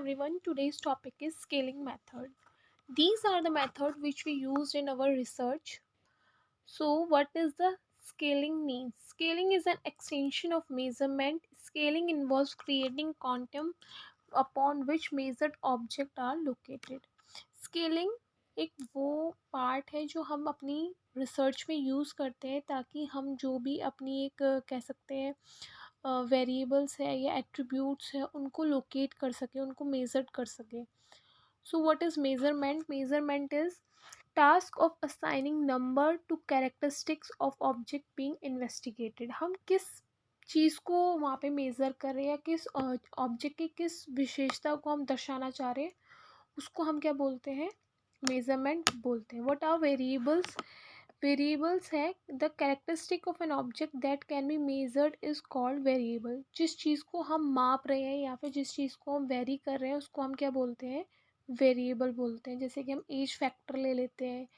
everyone. Today's topic is scaling method. These are the methods which we used in our research. So, what is the scaling means? Scaling is an extension of measurement. Scaling involves creating quantum upon which measured object are located. Scaling एक वो part है जो हम अपनी research में use करते हैं ताकि हम जो भी अपनी एक कह सकते हैं वेरिएबल्स है या एट्रीब्यूट्स है उनको लोकेट कर सकें, उनको मेजर कर सकें. So what is measurement? Measurement is task of assigning number two characteristics of object being investigated. हम किस चीज़ को वहाँ पे मेज़र कर रहे हैं या किस ऑब्जेक्ट की किस विशेषता को हम दर्शाना चाह रहे हैं उसको हम क्या बोलते हैं? मेजरमेंट बोलते हैं. What are variables? वेरिएबल्स है the characteristic of an object that can be measured is called variable. जिस चीज़ को हम माप रहे हैं या फिर जिस चीज़ को हम वेरी कर रहे हैं उसको हम क्या बोलते हैं? वेरिएबल बोलते हैं. जैसे कि हम एज फैक्टर ले लेते हैं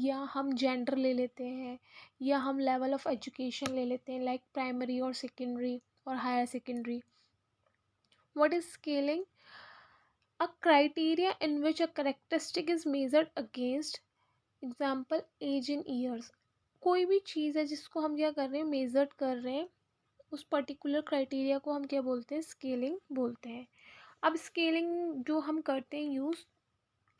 या हम जेंडर ले लेते हैं या हम लेवल ऑफ एजुकेशन ले लेते हैं लाइक प्राइमरी और सेकेंडरी और higher secondary. What is scaling? A criteria in which a characteristic is measured against. Example age in years. कोई भी चीज़ है जिसको हम क्या कर रहे हैं? मेज़र कर रहे हैं. उस पर्टिकुलर क्राइटेरिया को हम क्या बोलते हैं? स्केलिंग बोलते हैं. अब स्केलिंग जो हम करते हैं यूज़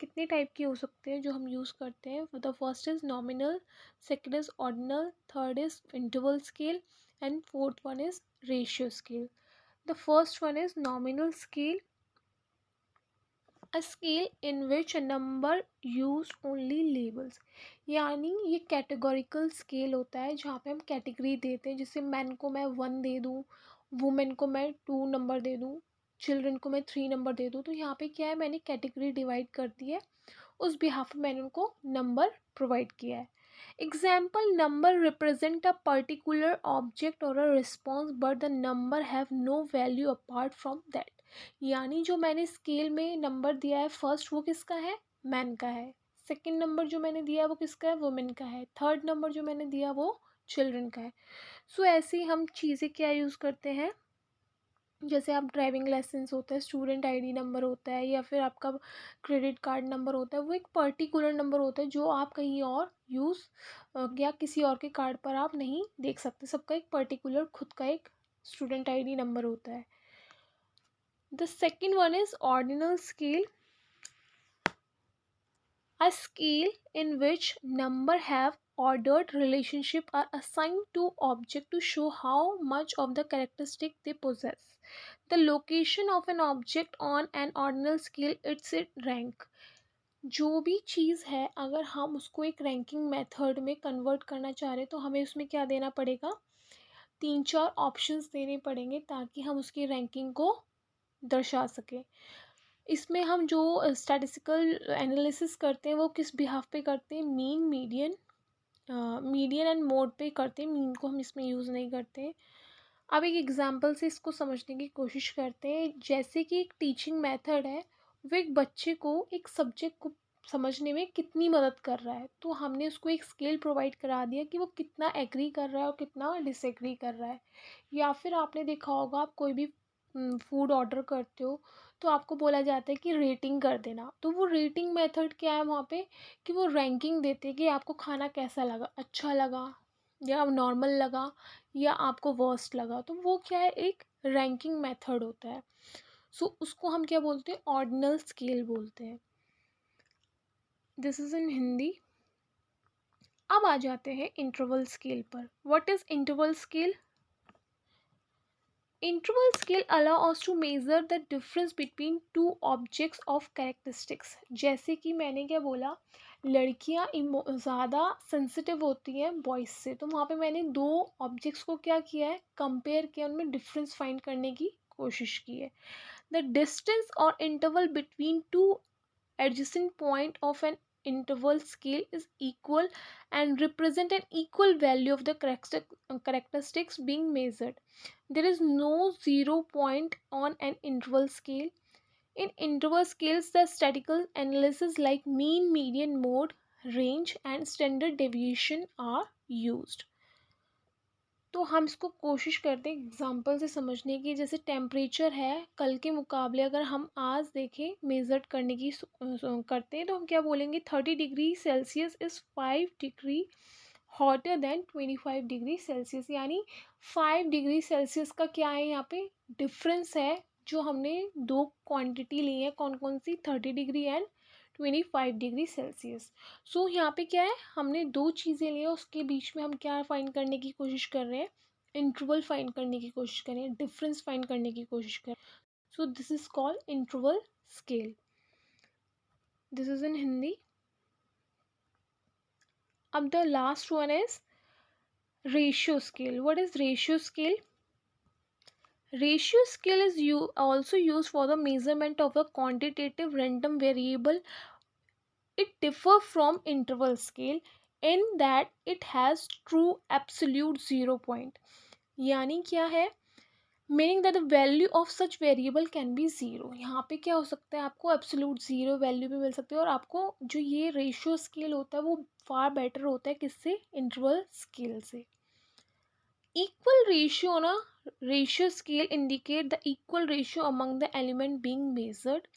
कितने टाइप के हो सकते हैं जो हम यूज़ करते हैं? The first is nominal, second is ordinal, third is interval scale and fourth one is ratio scale. The first one is nominal scale. A scale in which a number use only labels. यानी ये categorical scale होता है जहाँ पे हम category देते हैं. जैसे मैन को मैं 1 दे दूँ, वुमेन को मैं 2 नंबर दे दूँ, चिल्ड्रन को मैं 3 नंबर दे दूँ. तो यहाँ पे क्या है? मैंने कैटेगरी डिवाइड कर दी है. उस बिहाफ में मैंने उनको नंबर प्रोवाइड किया है. Example number represent a particular object और a response but the number have no value apart from that. यानी जो मैंने स्केल में नंबर दिया है फर्स्ट वो किसका है? मैन का है. सेकंड नंबर जो मैंने दिया है वो किसका है? वुमेन का है. थर्ड नंबर जो मैंने दिया वो चिल्ड्रन का है. सो ऐसे ही हम चीज़ें क्या यूज़ करते हैं? जैसे आप ड्राइविंग लाइसेंस होता है, स्टूडेंट आईडी नंबर होता है या फिर आपका क्रेडिट कार्ड नंबर होता है. वो एक पर्टिकुलर नंबर होता है जो आप कहीं और यूज़ या किसी और के कार्ड पर आप नहीं देख सकते. सबका एक पर्टिकुलर खुद का एक स्टूडेंट आईडी नंबर होता है. The second one is ordinal scale. A scale in which number have ordered relationship are assigned to object to show how much of the characteristic they possess. The location of an object on an ordinal scale it's its rank. जो भी चीज़ है अगर हम उसको एक ranking method में convert करना चाह रहे हैं तो हमें उसमें क्या देना पड़ेगा? 3-4 ऑप्शंस देने पड़ेंगे ताकि हम उसकी रैंकिंग को दर्शा सकें. इसमें हम जो स्टैटिस्टिकल एनालिसिस करते हैं वो किस बिहाफ पे करते हैं? मीन, मीडियन एंड मोड पे करते हैं. मीन को हम इसमें यूज़ नहीं करते. अब एक एग्जांपल से इसको समझने की कोशिश करते हैं. जैसे कि एक टीचिंग मेथड है वो एक बच्चे को एक सब्जेक्ट को समझने में कितनी मदद कर रहा है. तो हमने उसको एक स्केल प्रोवाइड करा दिया कि वो कितना एग्री कर रहा है और कितना डिसएग्री कर रहा है. या फिर आपने देखा होगा आप कोई भी फूड ऑर्डर करते हो तो आपको बोला जाता है कि रेटिंग कर देना. तो वो रेटिंग मेथड क्या है वहाँ पे? कि वो रैंकिंग देते हैं कि आपको खाना कैसा लगा, अच्छा लगा या नॉर्मल लगा या आपको वर्स्ट लगा. तो वो क्या है? एक रैंकिंग मेथड होता है. सो उसको हम क्या बोलते हैं? ऑर्डिनल स्केल बोलते हैं. This is in Hindi. अब आ जाते हैं इंटरवल स्केल पर. What is interval scale? Interval scale allow us to measure the difference between two objects of characteristics. जैसे कि मैंने क्या बोला? लड़कियाँ ज़्यादा सेंसिटिव होती हैं बॉयज़ से. तो वहाँ पे मैंने 2 ऑब्जेक्ट्स को क्या किया है? कंपेयर किया, उनमें डिफरेंस फाइंड करने की कोशिश की है. द डिस्टेंस और interval between two adjacent point of an interval scale is equal and represent an equal value of the characteristics being measured. There is no 0 point on an interval scale. In interval scales, the statistical analysis like mean, median, mode, range, and standard deviation are used. तो हम इसको कोशिश करते हैं example से समझने की। जैसे टेम्परेचर है, कल के मुकाबले अगर हम आज देखें मेज़र करने की करते हैं, तो हम क्या बोलेंगे, 30 degree Celsius is 5 degree hotter then 25 degree Celsius. यानी 5 डिग्री सेल्सियस का क्या है यहाँ पे डिफरेंस है, जो हमने दो क्वांटिटी ली है, कौन कौन सी, 30 डिग्री एंड 25 डिग्री सेल्सियस। सो यहाँ पे क्या है, हमने दो चीज़ें ली है, उसके बीच में हम क्या फाइंड करने की कोशिश कर रहे हैं, इंटरवल फाइंड करने की कोशिश कर रहे हैं, डिफरेंस फाइंड करने की कोशिश कर रहे हैं। So this is called interval scale, this is in Hindi. अब the last one is ratio scale. What is ratio scale? Ratio scale is also used for the measurement of a quantitative random variable. It differs from interval scale in that it has true absolute 0 point. यानी क्या है, meaning that the value of such variable can be zero. यहाँ पे क्या हो सकता है, आपको एब्सोल्यूट ज़ीरो वैल्यू भी मिल सकती है, और आपको जो ये रेशियो स्केल होता है वो फार बेटर होता है किससे, इंटरवल स्केल से। Equal ratio on a ratio scale indicate the equal ratio among the element being measured.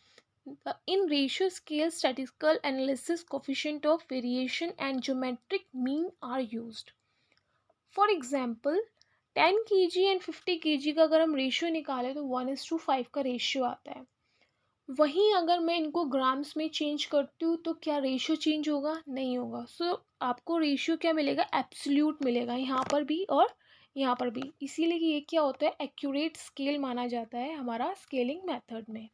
In ratio scale, statistical analysis, coefficient of variation and geometric mean are used. For example, 10 kg and 50 kg का अगर हम ratio निकालें तो 1:5 का ratio आता है। वहीं अगर मैं इनको ग्राम्स में चेंज करती हूँ तो क्या रेशियो चेंज होगा, नहीं होगा। सो आपको रेशियो क्या मिलेगा, एब्सोल्यूट मिलेगा यहाँ पर भी और यहाँ पर भी। इसीलिए ये क्या होता है, एक्यूरेट स्केल माना जाता है हमारा स्केलिंग मेथड में।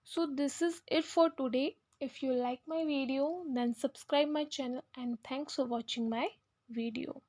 So this is it for today. If you like my video then subscribe my channel and thanks for watching my video.